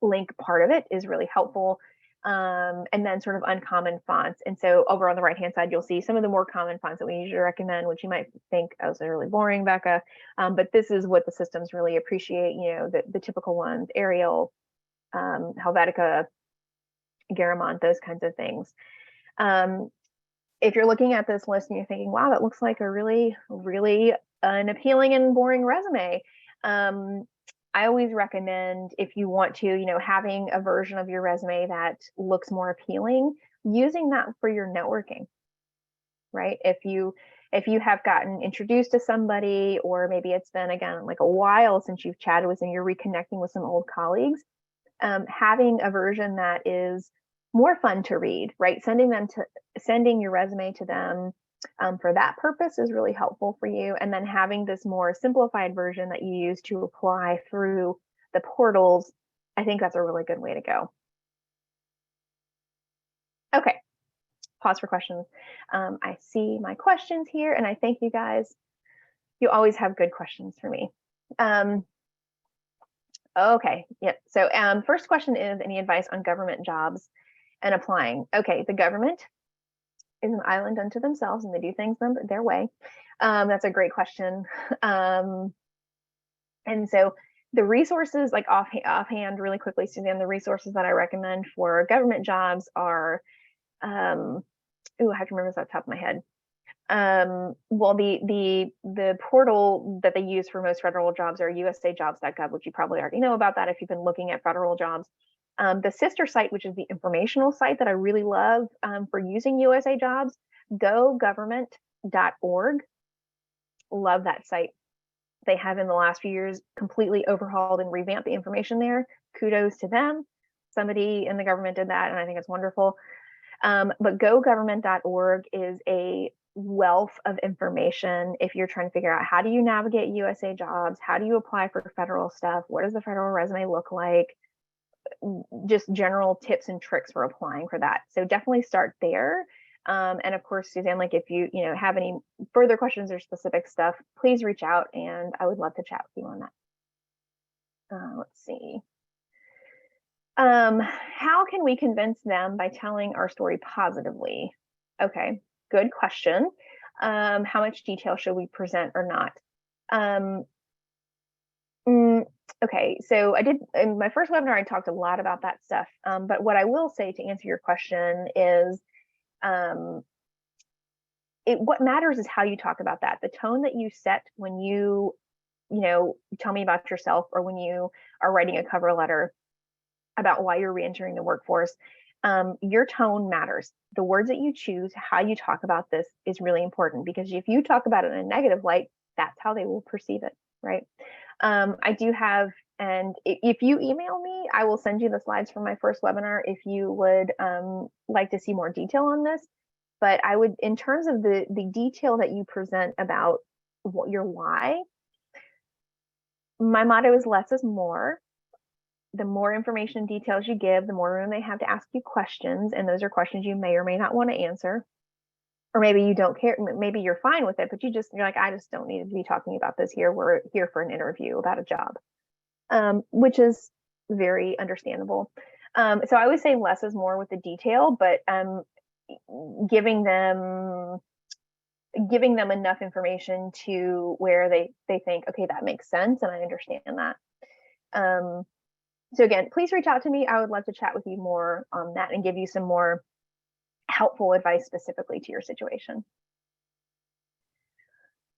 link part of it is really helpful. And then sort of uncommon fonts. And so over on the right-hand side, you'll see some of the more common fonts that we usually recommend, which you might think, oh, they're really boring, Becca. But this is what the systems really appreciate, the typical ones, Arial, Helvetica, Garamond, those kinds of things. If you're looking at this list and you're thinking, wow, that looks like a really, really appealing and boring resume, I always recommend, if you want to, having a version of your resume that looks more appealing, using that for your networking, right? If you have gotten introduced to somebody, or maybe it's been, again, like a while since you've chatted with them, you're reconnecting with some old colleagues, having a version that is more fun to read, right? Sending your resume to them for that purpose is really helpful for you. And then having this more simplified version that you use to apply through the portals, I think that's a really good way to go. Okay, pause for questions. I see my questions here, and I thank you guys. You always have good questions for me. Okay, yep. So first question is, any advice on government jobs and applying? Okay, the government is an island unto themselves, and they do things their way. That's a great question. And so the resources, like offhand, really quickly, Suzanne, the resources that I recommend for government jobs are, I have to remember this off the top of my head. Well, the portal that they use for most federal jobs are usajobs.gov, which you probably already know about that if you've been looking at federal jobs. The sister site, which is the informational site that I really love for using USA Jobs, gogovernment.org. Love that site. They have in the last few years completely overhauled and revamped the information there. Kudos to them. somebody in the government did that, and I think it's wonderful. But gogovernment.org is a wealth of information if you're trying to figure out, how do you navigate USA jobs? How do you apply for federal stuff? What does the federal resume look like? Just general tips and tricks for applying for that. So definitely start there. And of course, Suzanne, like if you have any further questions or specific stuff, please reach out, and I would love to chat with you on that. Let's see. How can we convince them by telling our story positively? Okay, good question. How much detail should we present or not? Okay, so I did, in my first webinar, I talked a lot about that stuff. But what I will say to answer your question is, what matters is how you talk about that. The tone that you set when you tell me about yourself, or when you are writing a cover letter about why you're reentering the workforce, your tone matters. The words that you choose, how you talk about this, is really important, because if you talk about it in a negative light, that's how they will perceive it, right? I do have, and if you email me, I will send you the slides from my first webinar if you would like to see more detail on this. But I would, in terms of the detail that you present about your why, my motto is less is more. The more information and details you give, the more room they have to ask you questions, and those are questions you may or may not want to answer. Or maybe you don't care, maybe you're fine with it, but you're like, I just don't need to be talking about this here. We're here for an interview about a job, which is very understandable. So I would say less is more with the detail, but giving them enough information to where they think, okay, that makes sense, and I understand that. So again, please reach out to me. I would love to chat with you more on that and give you some more helpful advice specifically to your situation.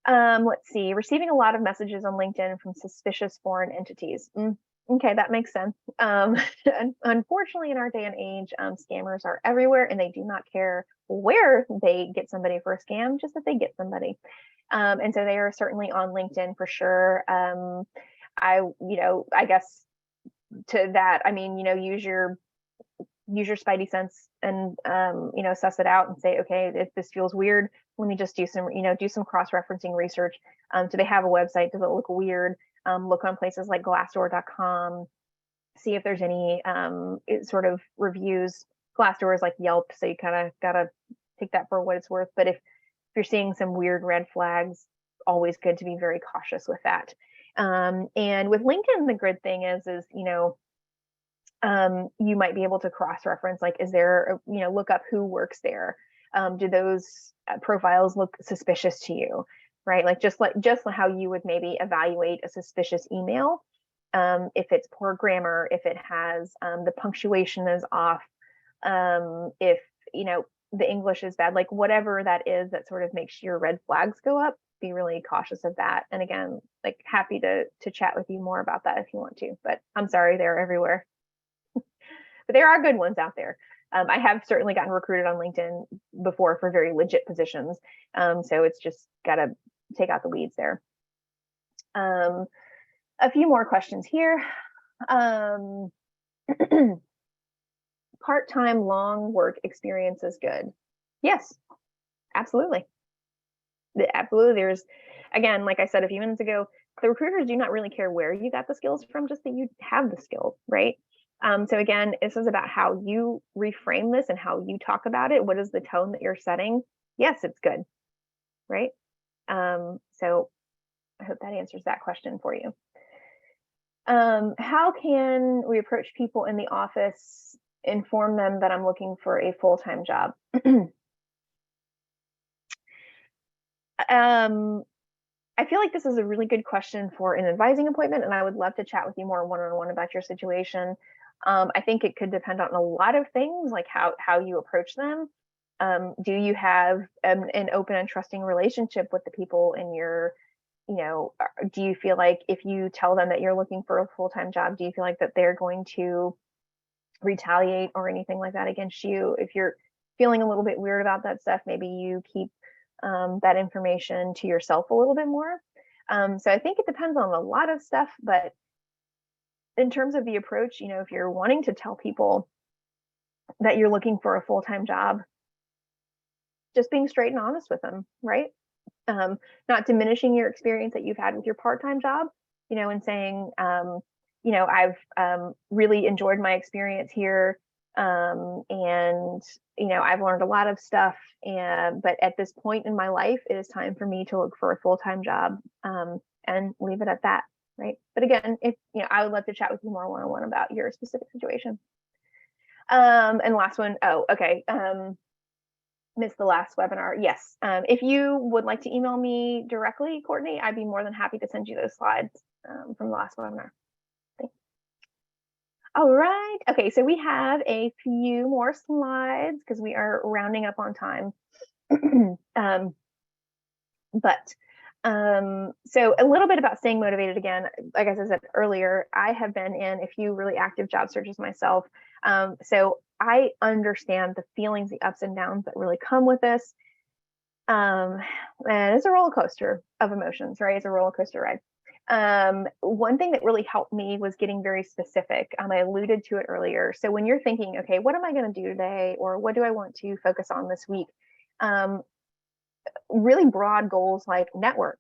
Let's see, receiving a lot of messages on LinkedIn from suspicious foreign entities. Okay, that makes sense. Unfortunately, in our day and age, scammers are everywhere, and they do not care where they get somebody for a scam, just that they get somebody. And so they are certainly on LinkedIn for sure. I guess to that, I mean, use your spidey sense and suss it out and say, okay, if this feels weird, let me just do some cross-referencing research. Do they have a website? Does it look weird? Look on places like Glassdoor.com, see if there's any sort of reviews. Glassdoor is like Yelp, so you kind of gotta take that for what it's worth. But if you're seeing some weird red flags, always good to be very cautious with that. And with LinkedIn, the good thing is you might be able to cross-reference, like, is there, look up who works there. Do those profiles look suspicious to you, right? Like just how you would maybe evaluate a suspicious email. If it's poor grammar, if it has the punctuation is off, if the English is bad, like whatever that is that sort of makes your red flags go up, be really cautious of that. And again, like, happy to chat with you more about that if you want to, but I'm sorry, they're everywhere. But there are good ones out there. I have certainly gotten recruited on LinkedIn before for very legit positions. So it's just got to take out the weeds there. A few more questions here. Part-time long work experience is good. Yes, absolutely. Absolutely. There's, again, like I said a few minutes ago, the recruiters do not really care where you got the skills from, just that you have the skills, right? So again, this is about how you reframe this and how you talk about it. What is the tone that you're setting? Yes, it's good, right? So I hope that answers that question for you. How can we approach people in the office, inform them that I'm looking for a full-time job? I feel like this is a really good question for an advising appointment, and I would love to chat with you more one-on-one about your situation. I think it could depend on a lot of things, like how you approach them. Do you have an open and trusting relationship with the people in your, do you feel like if you tell them that you're looking for a full-time job, do you feel like that they're going to retaliate or anything like that against you? If you're feeling a little bit weird about that stuff, maybe you keep that information to yourself a little bit more. So I think it depends on a lot of stuff, but in terms of the approach, if you're wanting to tell people that you're looking for a full-time job, just being straight and honest with them, right? Not diminishing your experience that you've had with your part-time job, and saying, I've really enjoyed my experience here. And, I've learned a lot of stuff. But at this point in my life, it is time for me to look for a full-time job, and leave it at that. Right. But again, if, I would love to chat with you more one-on-one about your specific situation. And last one, oh, okay. Missed the last webinar. Yes. If you would like to email me directly, Courtney, I'd be more than happy to send you those slides from the last webinar. Thanks. All right. Okay, so we have a few more slides because we are rounding up on time. So a little bit about staying motivated again. Like I said earlier, I have been in a few really active job searches myself. So I understand the feelings, the ups and downs that really come with this. And it's a roller coaster of emotions, right? It's a roller coaster ride. One thing that really helped me was getting very specific. I alluded to it earlier. So when you're thinking, okay, what am I going to do today? Or what do I want to focus on this week? Really broad goals like network.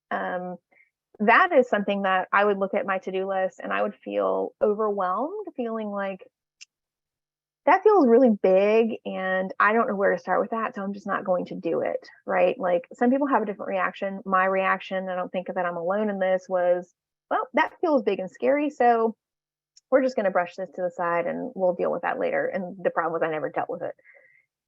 That is something that I would look at my to-do list and I would feel overwhelmed, feeling like that feels really big and I don't know where to start with that. So I'm just not going to do it. Right. Like some people have a different reaction. My reaction, I don't think that I'm alone in this, was, well, that feels big and scary. So we're just going to brush this to the side and we'll deal with that later. And the problem was I never dealt with it.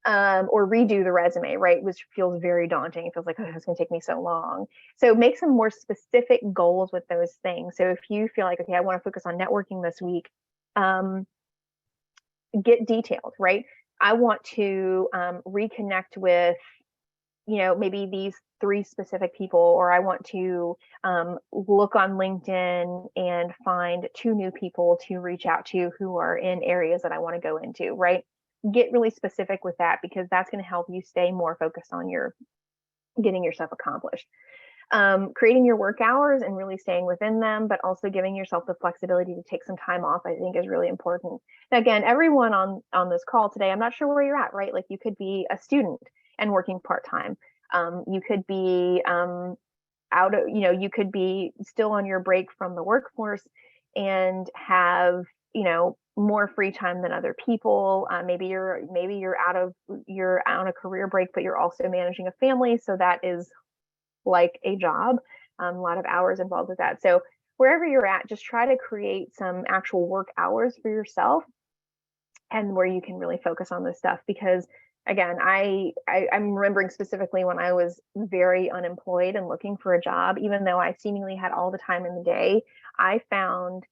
Or redo the resume, right? Which feels very daunting. It feels like, oh, it's going to take me so long. So make some more specific goals with those things. So if you feel like, okay, I want to focus on networking this week, get detailed, right? I want to reconnect with, maybe these 3 specific people, or I want to look on LinkedIn and find 2 new people to reach out to who are in areas that I want to go into, right? Get really specific with that because that's going to help you stay more focused on your getting your stuff accomplished. Creating your work hours and really staying within them, but also giving yourself the flexibility to take some time off, I think is really important. Now, again, everyone on this call today, I'm not sure where you're at, right? Like you could be a student and working part-time. You could be you could be still on your break from the workforce and have, more free time than other people. Maybe you're on a career break, but you're also managing a family. So that is like a job, a lot of hours involved with that. So wherever you're at, just try to create some actual work hours for yourself and where you can really focus on this stuff. Because again, I'm remembering specifically when I was very unemployed and looking for a job, even though I seemingly had all the time in the day, I found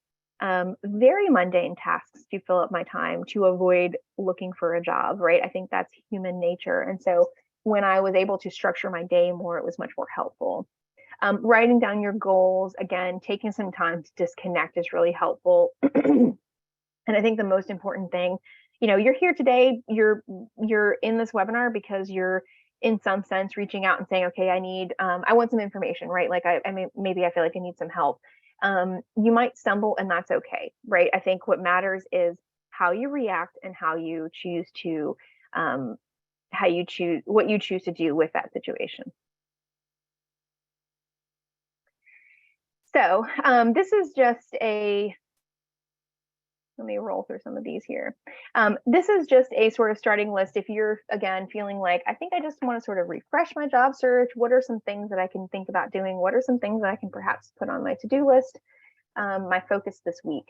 very mundane tasks to fill up my time to avoid looking for a job, right? I think that's human nature. And so when I was able to structure my day more, it was much more helpful. Writing down your goals, again, taking some time to disconnect is really helpful. And I think the most important thing, you're here today, you're in this webinar because you're in some sense reaching out and saying, okay, I want some information, right? Like maybe I feel like I need some help. You might stumble and that's okay, right? I think what matters is how you react and how you choose to what you choose to do with that situation. So this is just let me roll through some of these here. This is just a sort of starting list. If you're, again, feeling like, I think I just want to sort of refresh my job search, what are some things that I can think about doing? What are some things that I can perhaps put on my to-do list, my focus this week?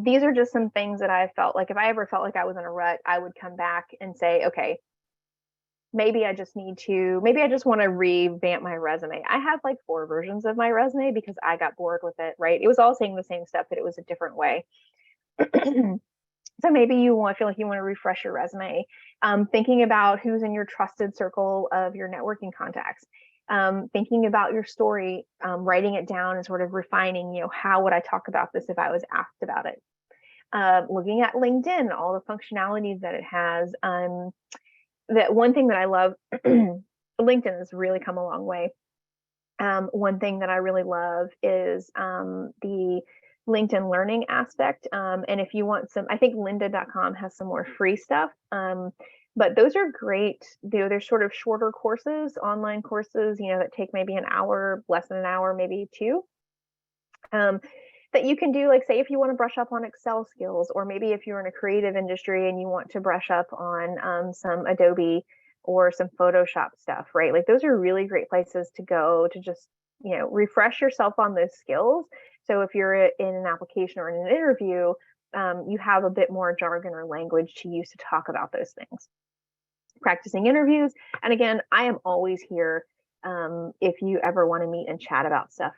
These are just some things that I felt like if I ever felt like I was in a rut, I would come back and say, okay, maybe I just want to revamp my resume. I have like 4 versions of my resume because I got bored with it, right? It was all saying the same stuff, but it was a different way. So maybe feel like you want to refresh your resume, thinking about who's in your trusted circle of your networking contacts, thinking about your story, writing it down and sort of refining, how would I talk about this if I was asked about it? Looking at LinkedIn, all the functionalities that it has. That one thing that I love, LinkedIn has really come a long way. One thing that I really love is the LinkedIn Learning aspect. And if you want some, I think lynda.com has some more free stuff. But those are great. They're sort of shorter courses, online courses, that take maybe an hour, less than an hour, maybe two. That you can do, like, say, if you want to brush up on Excel skills, or maybe if you're in a creative industry and you want to brush up on some Adobe or some Photoshop stuff, right? Like, those are really great places to go to just, refresh yourself on those skills. So if you're in an application or in an interview, you have a bit more jargon or language to use to talk about those things. Practicing interviews. And again, I am always here if you ever want to meet and chat about stuff.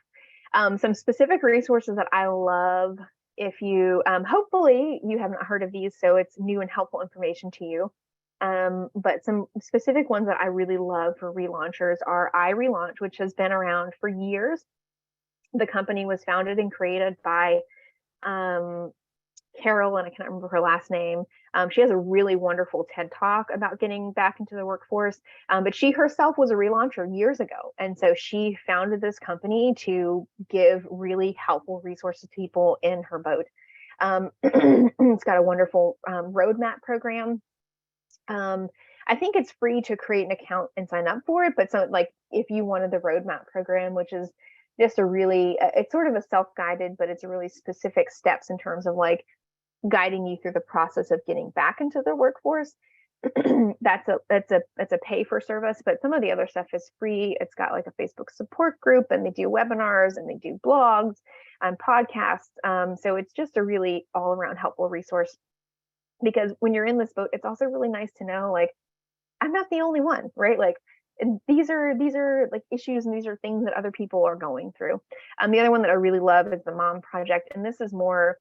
Some specific resources that I love, if you, hopefully you haven't heard of these, so it's new and helpful information to you. But some specific ones that I really love for relaunchers are iRelaunch, which has been around for years. The company was founded and created by Carol, and I can't remember her last name. She has a really wonderful TED Talk about getting back into the workforce. But she herself was a relauncher years ago. And so she founded this company to give really helpful resources to people in her boat. It's got a wonderful roadmap program. I think it's free to create an account and sign up for it. But so, like, if you wanted the roadmap program, which is just a really, it's sort of a self-guided, but it's a really specific steps in terms of like guiding you through the process of getting back into the workforce. that's a pay for service, but some of the other stuff is free. It's got like a Facebook support group, and they do webinars, and they do blogs and podcasts. So it's just a really all around helpful resource, because when you're in this boat, it's also really nice to know, like, I'm not the only one, right? Like, these are like issues, and these are things that other people are going through. The other one that I really love is the Mom Project, and this is more,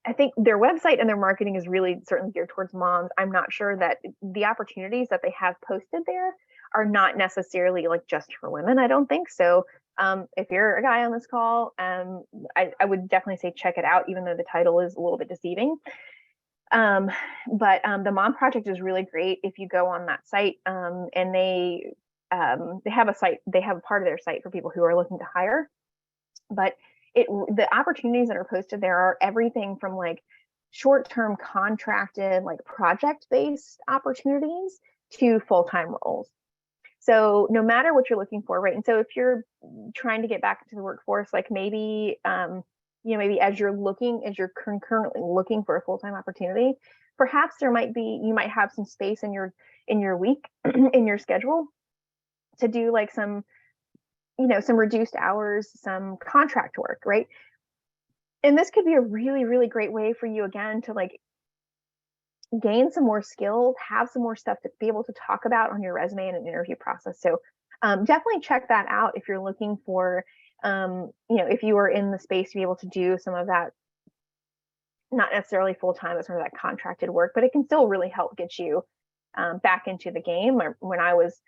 I think their website and their marketing is really certainly geared towards moms. I'm not sure that the opportunities that they have posted there are not necessarily like just for women. I don't think so. If you're a guy on this call, I would definitely say check it out, even though the title is a little bit deceiving. But the Mom Project is really great if you go on that site, and they have a site, they have a part of their site for people who are looking to hire. But the opportunities that are posted there are everything from like short-term contracted, like project-based opportunities to full-time roles. So no matter what you're looking for, right? And so if you're trying to get back into the workforce, like maybe, maybe as you're concurrently looking for a full-time opportunity, perhaps you might have some space in your week, in your schedule, to do like some reduced hours, some contract work, right? And this could be a really, really great way for you, again, to like gain some more skills, have some more stuff to be able to talk about on your resume in an interview process. So definitely check that out if you're looking for, if you are in the space to be able to do some of that, not necessarily full-time, but some of that contracted work, but it can still really help get you back into the game. When I was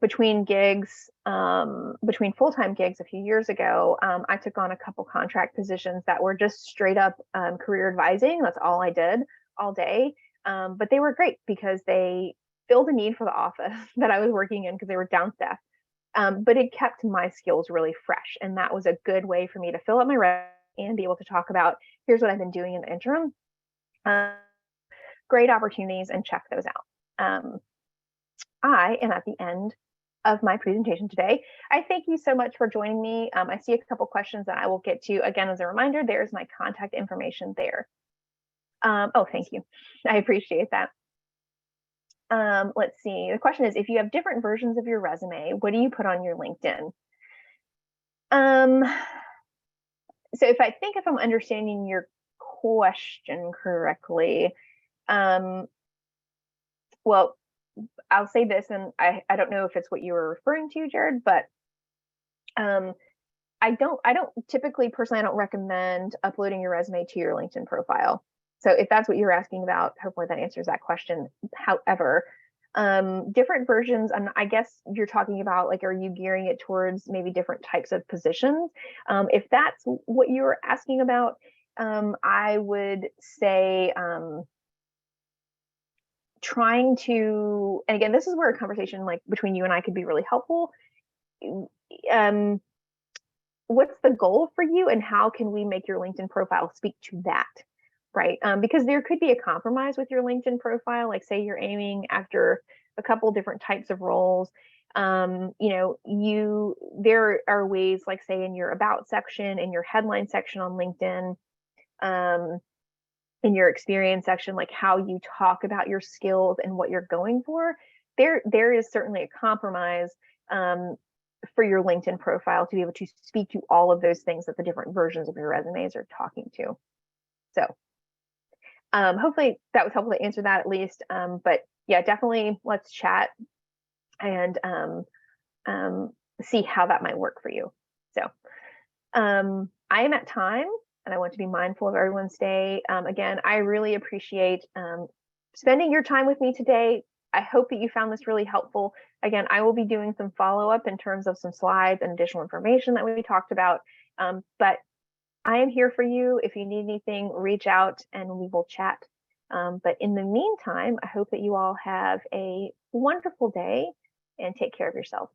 between full-time gigs a few years ago, I took on a couple contract positions that were just straight up career advising. That's all I did all day. But they were great because they filled a need for the office that I was working in, because they were down staff. But it kept my skills really fresh. And that was a good way for me to fill up my resume and be able to talk about, here's what I've been doing in the interim. Great opportunities, and check those out. I am at the end of my presentation today. I thank you so much for joining me. I see a couple questions that I will get to. Again, as a reminder, there's my contact information there. Oh, thank you. I appreciate that. Let's see. The question is, if you have different versions of your resume, what do you put on your LinkedIn? So if I'm understanding your question correctly, well, I'll say this, and I don't know if it's what you were referring to, Jared, but I don't typically, personally, I don't recommend uploading your resume to your LinkedIn profile. So if that's what you're asking about, hopefully that answers that question. However, different versions, and I guess you're talking about, like, are you gearing it towards maybe different types of positions? If that's what you were asking about, I would say trying to, and again, this is where a conversation like between you and I could be really helpful. what's the goal for you, and how can we make your LinkedIn profile speak to that, right? Because there could be a compromise with your LinkedIn profile. Like, say you're aiming after a couple different types of roles. There are ways, like, say in your about section, in your headline section on LinkedIn, in your experience section, like how you talk about your skills and what you're going for. There is certainly a compromise for your LinkedIn profile to be able to speak to all of those things that the different versions of your resumes are talking to. So hopefully that was helpful to answer that at least. But yeah, definitely let's chat and see how that might work for you. So I am at time, and I want to be mindful of everyone's day. Again, I really appreciate spending your time with me today. I hope that you found this really helpful. Again, I will be doing some follow-up in terms of some slides and additional information that we talked about. But I am here for you. If you need anything, reach out and we will chat. But in the meantime, I hope that you all have a wonderful day and take care of yourself.